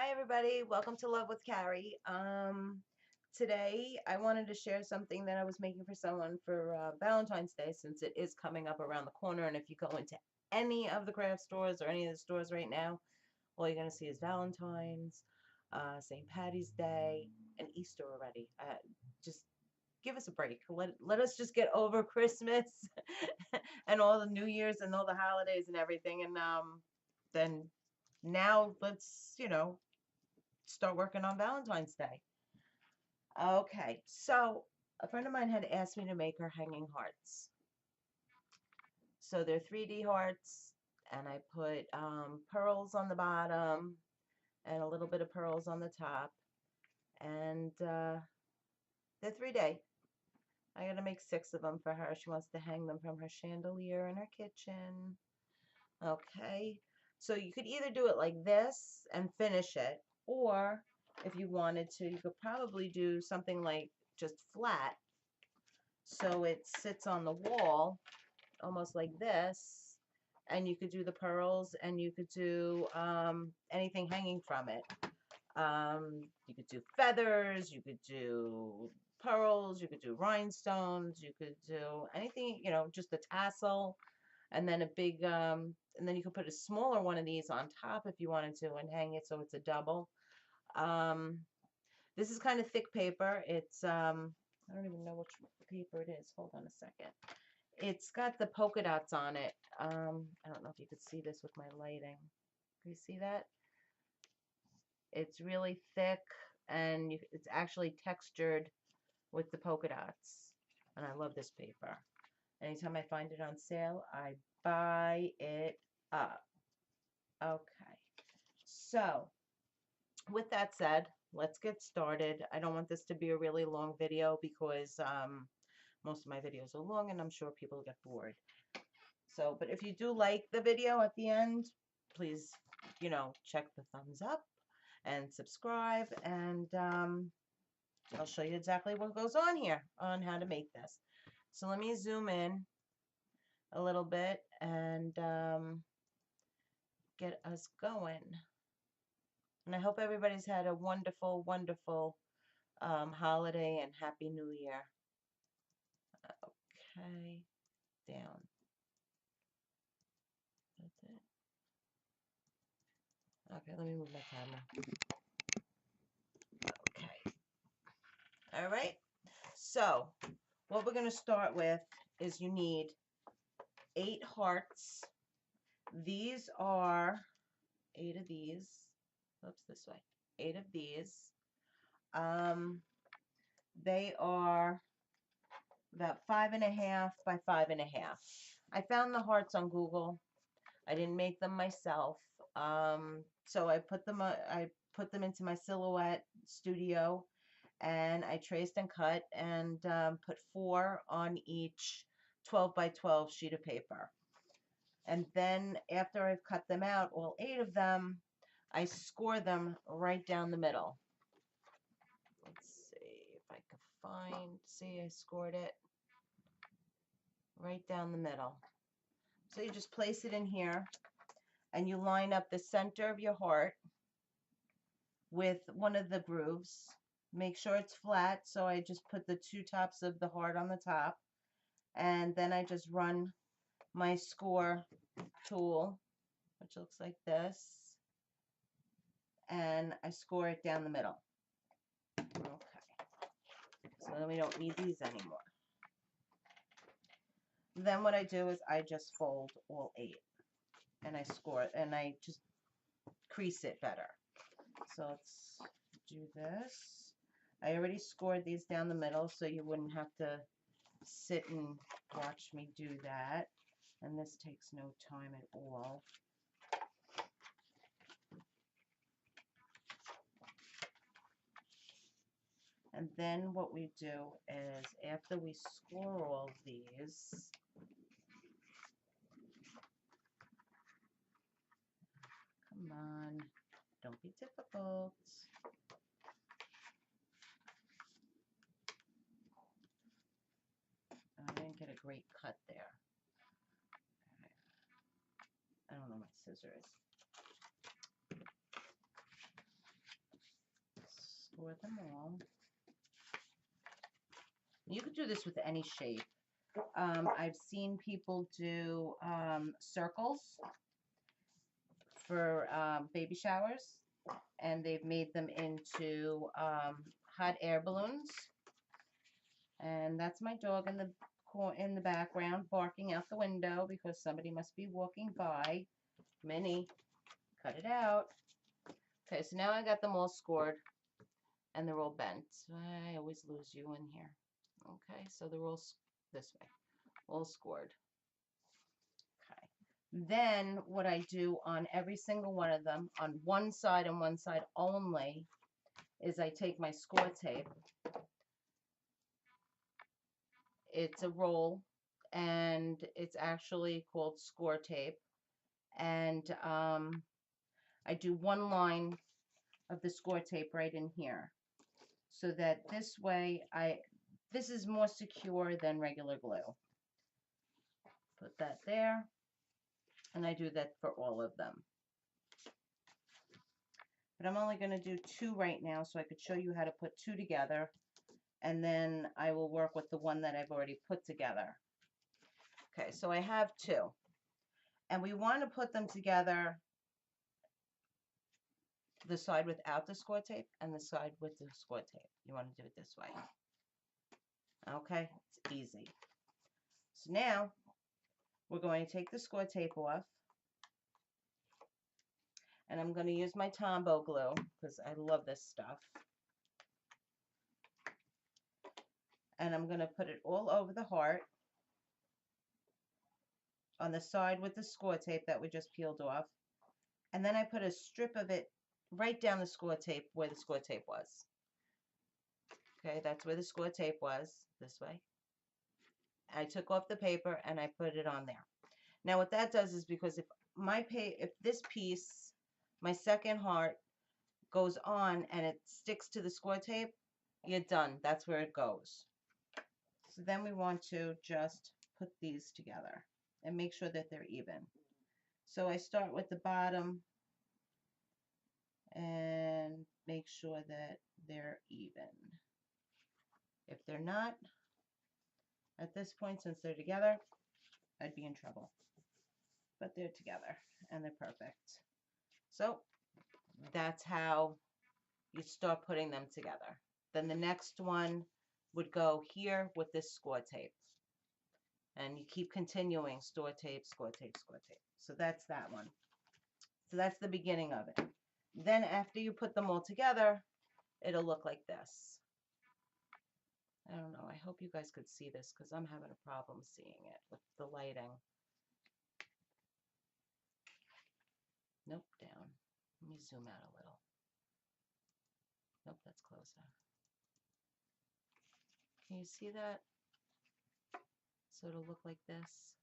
Hi everybody, welcome to Love with Carrie. Today I wanted to share something that I was making for someone for Valentine's Day since it is coming up around the corner, and if you go into any of the craft stores or any of the stores right now, all you're going to see is Valentine's, St. Patty's Day, and Easter already. Just give us a break. Let us just get over Christmas and all the New Year's and all the holidays and everything, and then now let's start working on Valentine's Day. Okay, so a friend of mine had asked me to make her hanging hearts. So they're 3D hearts, and I put pearls on the bottom and a little bit of pearls on the top, and they're 3D. I gotta make 6 of them for her. She wants to hang them from her chandelier in her kitchen. Okay, so you could either do it like this and finish it, or if you wanted to, you could probably do something like just flat so it sits on the wall almost like this, and you could do the pearls and you could do anything hanging from it. You could do feathers, you could do pearls, you could do rhinestones, you could do anything, just a tassel, and then and then you could put a smaller one of these on top if you wanted to and hang it so it's a double. Um, this is kind of thick paper. It's I don't even know which paper it is. Hold on a second. It's got the polka dots on it. I don't know if you could see this with my lighting. Can you see that? It's really thick and it's actually textured with the polka dots. And I love this paper. Anytime I find it on sale, I buy it up. Okay. So, with that said, let's get started. I don't want this to be a really long video because most of my videos are long and I'm sure people get bored. So, but if you do like the video at the end, please, check the thumbs up and subscribe, and I'll show you exactly what goes on here on how to make this. So let me zoom in a little bit and get us going. And I hope everybody's had a wonderful, wonderful holiday and Happy New Year. Okay, down. That's it. Okay, let me move my camera. Okay. All right. So what we're going to start with is you need 8 hearts. These are 8 of these. Oops, this way. 8 of these. Um, they are about 5.5 by 5.5. I found the hearts on Google. I didn't make them myself. So I put them into my Silhouette Studio, and I traced and cut and put 4 on each 12 by 12 sheet of paper. And then after I've cut them out, all 8 of them, I score them right down the middle. Let's see if I can see, I scored it right down the middle. So you just place it in here and you line up the center of your heart with one of the grooves. Make sure it's flat, so I just put the 2 tops of the heart on the top, and then I just run my score tool, which looks like this, and I score it down the middle. Okay, so then we don't need these anymore. Then what I do is I just fold all 8, and I score it, and I just crease it better. So let's do this. I already scored these down the middle, so you wouldn't have to sit and watch me do that. And this takes no time at all. And then what we do is after we score all these, come on, don't be difficult. I didn't get a great cut there. I don't know my scissors. for them all. You could do this with any shape. I've seen people do circles for baby showers, and they've made them into hot air balloons. And that's my dog in the background barking out the window because somebody must be walking by. Minnie, cut it out. Okay, so now I got them all scored and they're all bent. I always lose you in here. Okay, so they're all this way, all scored. Okay. Then what I do on every single one of them, on one side and one side only, is I take my score tape. It's a roll, and it's actually called score tape. And I do one line of the score tape right in here, so that this way this is more secure than regular glue. Put that there, and I do that for all of them. But I'm only going to do 2 right now, so I could show you how to put 2 together, and then I will work with the one that I've already put together. Okay, so I have 2, and we want to put them together, the side without the score tape and the side with the score tape. You want to do it this way. Okay, it's easy. So now we're going to take the score tape off, and I'm going to use my Tombow glue because I love this stuff. And I'm going to put it all over the heart on the side with the score tape that we just peeled off. And then I put a strip of it right down the score tape where the score tape was. Okay, that's where the score tape was, this way. I took off the paper and I put it on there. Now what that does is, because if this piece, my second heart, goes on and it sticks to the score tape, you're done. That's where it goes. So then we want to just put these together and make sure that they're even. So I start with the bottom and make sure that they're even. If they're not, at this point, since they're together, I'd be in trouble. But they're together and they're perfect. So that's how you start putting them together. Then the next one would go here with this score tape. And you keep continuing, score tape, score tape, score tape. So that's that one. So that's the beginning of it. Then after you put them all together, it'll look like this. I don't know. I hope you guys could see this because I'm having a problem seeing it with the lighting. Nope, down. Let me zoom out a little. Nope, that's closer. Can you see that? So it'll look like this.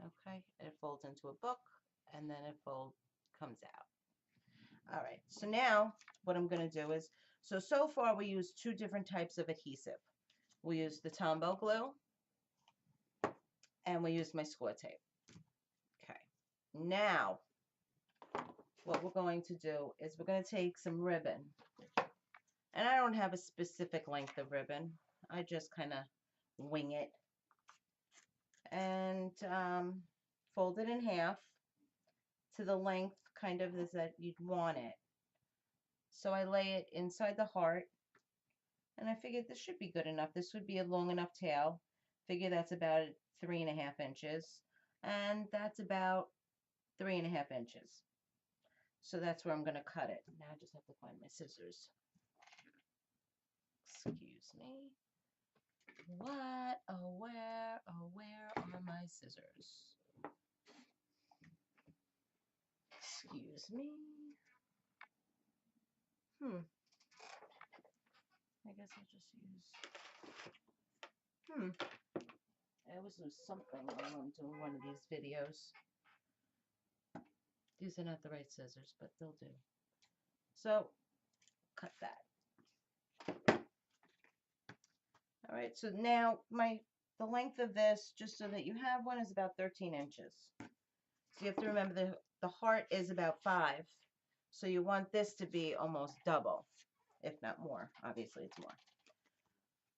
Okay, it folds into a book, and then it comes out. All right, so now what I'm going to do is, so far we used 2 different types of adhesive. We used the Tombow glue, and we used my score tape. Okay, now what we're going to do is we're going to take some ribbon. And I don't have a specific length of ribbon. I just kind of wing it. And fold it in half to the length kind of as that you'd want it. So I lay it inside the heart. And I figured this should be good enough. This would be a long enough tail. Figure that's about 3.5 inches. And that's about 3.5 inches. So that's where I'm going to cut it. Now I just have to find my scissors. Excuse me. What? Oh, where are my scissors? Excuse me. I guess I'll just use. I always lose something when I'm doing one of these videos. These are not the right scissors, but they'll do. So, cut that. All right, so now the length of this, just so that you have one, is about 13 inches. So you have to remember the heart is about 5. So you want this to be almost double, if not more. Obviously, it's more.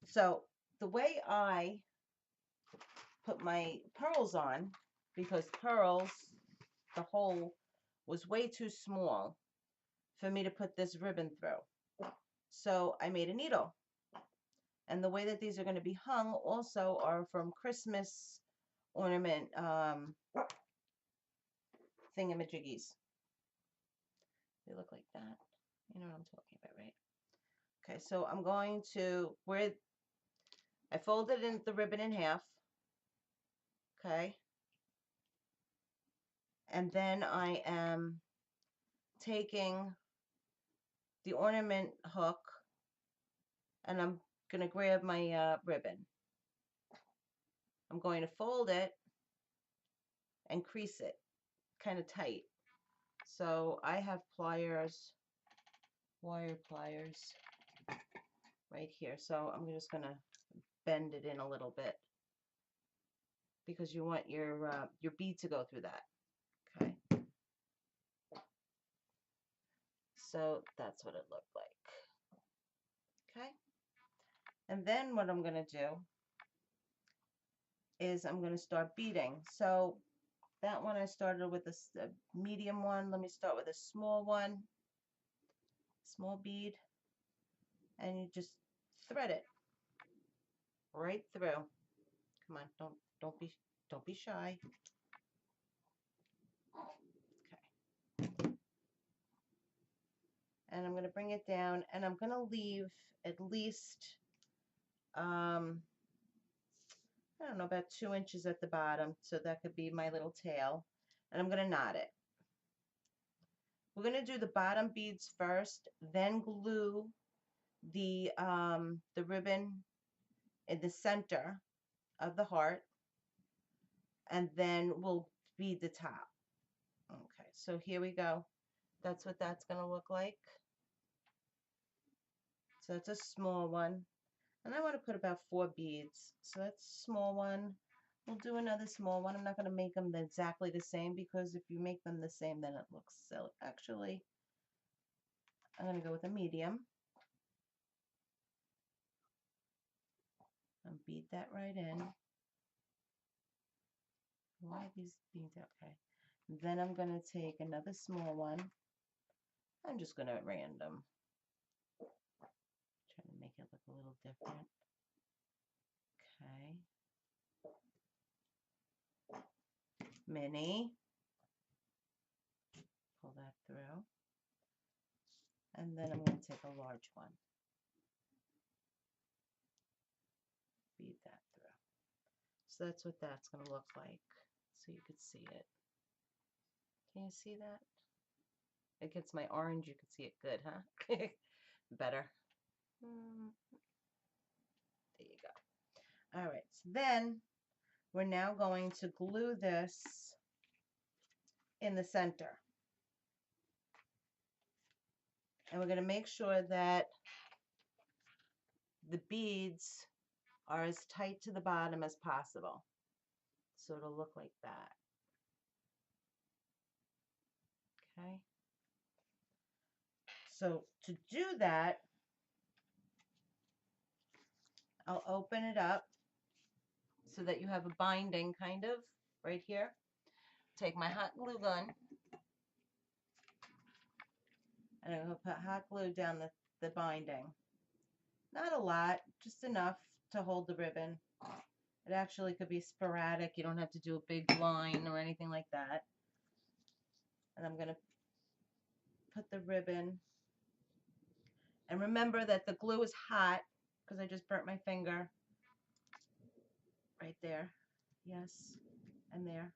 So the way I put my pearls on, because pearls, the hole was way too small for me to put this ribbon through. So I made a needle. And the way that these are going to be hung also are from Christmas ornament thingamajiggies. They look like that. You know what I'm talking about, right? Okay, so I'm going to, where I folded in the ribbon in half, okay? And then I am taking the ornament hook and I'm going to grab my ribbon. I'm going to fold it and crease it kind of tight. So I have pliers, wire pliers right here. So I'm just going to bend it in a little bit because you want your bead to go through that. Okay. So that's what it looked like. Okay. And then what I'm going to do is I'm going to start beading. So that one I started with a medium one. Let me start with a small one, small bead, and you just thread it right through. Come on, don't be shy. Okay. And I'm going to bring it down, and I'm going to leave at least I don't know, about 2 inches at the bottom, so that could be my little tail. And I'm going to knot it. We're going to do the bottom beads first, then glue the ribbon in the center of the heart, and then we'll bead the top. Okay, so here we go. That's what that's going to look like. So that's a small one. And I want to put about 4 beads. So that's a small one. We'll do another small one. I'm not going to make them exactly the same because if you make them the same, then it looks silly. Actually, I'm going to go with a medium. And bead that right in. Why are these beads? Okay. Then I'm going to take another small one. I'm just going to random. Trying to make it look a little different. Okay. Mini. Pull that through. And then I'm going to take a large one. Bead that through. So that's what that's going to look like. So you could see it. Can you see that? Against my orange, you can see it good, huh? Better. There you go. All right, so then we're now going to glue this in the center. And we're going to make sure that the beads are as tight to the bottom as possible. So it'll look like that. Okay. So to do that, I'll open it up so that you have a binding kind of right here. Take my hot glue gun and I'm going to put hot glue down the binding. Not a lot, just enough to hold the ribbon. It actually could be sporadic. You don't have to do a big line or anything like that. And I'm going to put the ribbon. And remember that the glue is hot because I just burnt my finger. Right there. Yes. And there.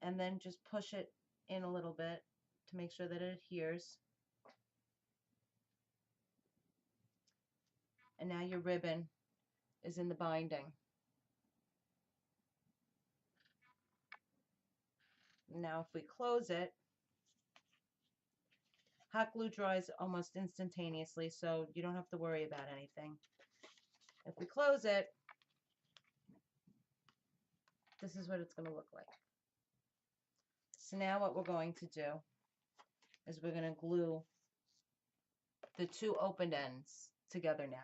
And then just push it in a little bit to make sure that it adheres. And now your ribbon is in the binding. Now if we close it, hot glue dries almost instantaneously, so you don't have to worry about anything. If we close it, This is what it's going to look like. So now what we're going to do is we're going to glue the two opened ends together now.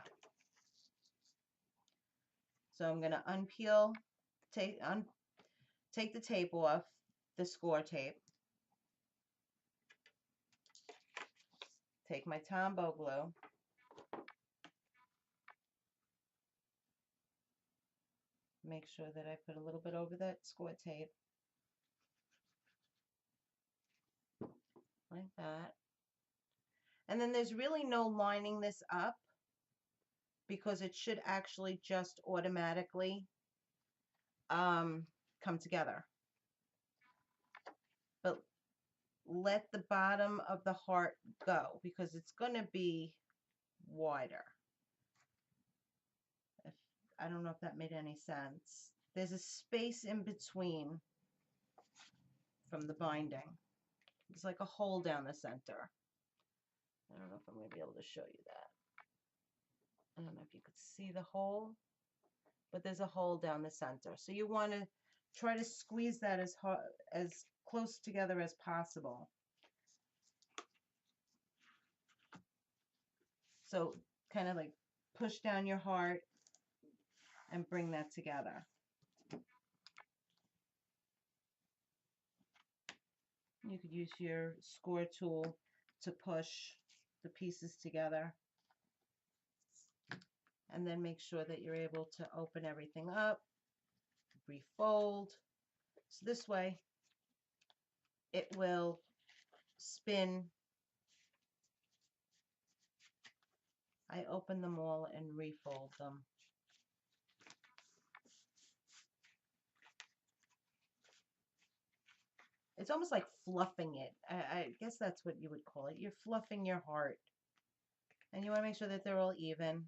So I'm going to unpeel, take the tape off, the score tape. Take my Tombow glue. Make sure that I put a little bit over that score tape. Like that. And then there's really no lining this up because it should actually just automatically come together. But let the bottom of the heart go because it's going to be wider. I don't know if that made any sense. There's a space in between from the binding. It's like a hole down the center. I don't know if I'm going to be able to show you that. I don't know if you could see the hole, but there's a hole down the center. So you want to try to squeeze that as close together as possible. So kind of like push down your heart and bring that together. You could use your score tool to push the pieces together. And then make sure that you're able to open everything up, refold. So this way it will spin. I open them all and refold them. It's almost like fluffing it. I guess that's what you would call it. You're fluffing your heart. And you want to make sure that they're all even.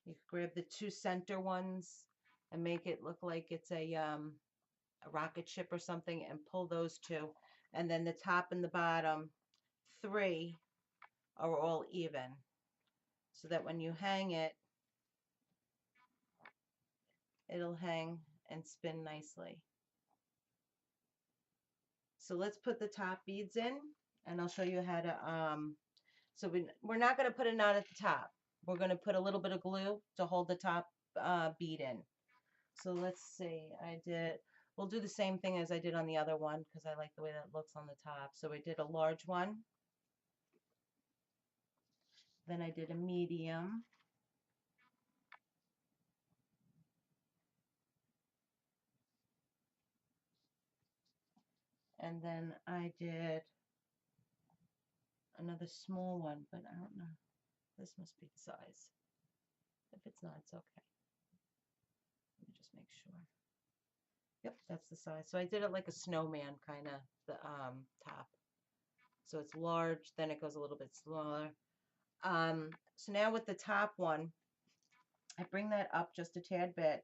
You could grab the two center ones and make it look like it's a rocket ship or something and pull those two. And then the top and the bottom three are all even. So that when you hang it, it'll hang and spin nicely. So let's put the top beads in and I'll show you how to, so we're not going to put a knot at the top. We're going to put a little bit of glue to hold the top bead in. So let's see, we'll do the same thing as I did on the other one because I like the way that looks on the top. So I did a large one. Then I did a medium. And then I did another small one, but I don't know. This must be the size. If it's not, it's okay. Let me just make sure. Yep, that's the size. So I did it like a snowman kind of, the top. So it's large, then it goes a little bit smaller. So now with the top one, I bring that up just a tad bit.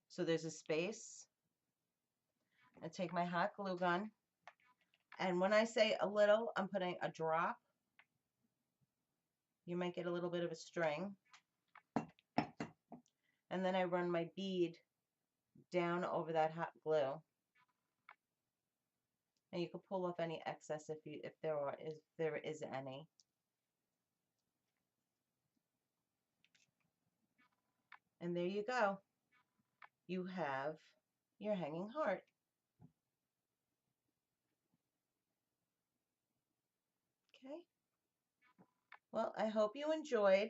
So there's a space. I take my hot glue gun. And when I say a little, I'm putting a drop. You might get a little bit of a string. And then I run my bead down over that hot glue. And you can pull off any excess if there is any. And there you go. You have your hanging heart. Okay. Well, I hope you enjoyed.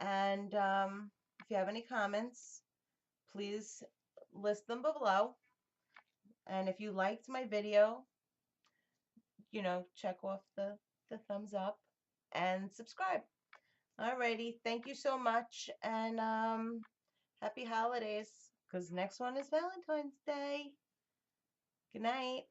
And if you have any comments, please list them below. And if you liked my video, check off the thumbs up and subscribe. Alrighty, thank you so much, and happy holidays, because next one is Valentine's Day. Good night.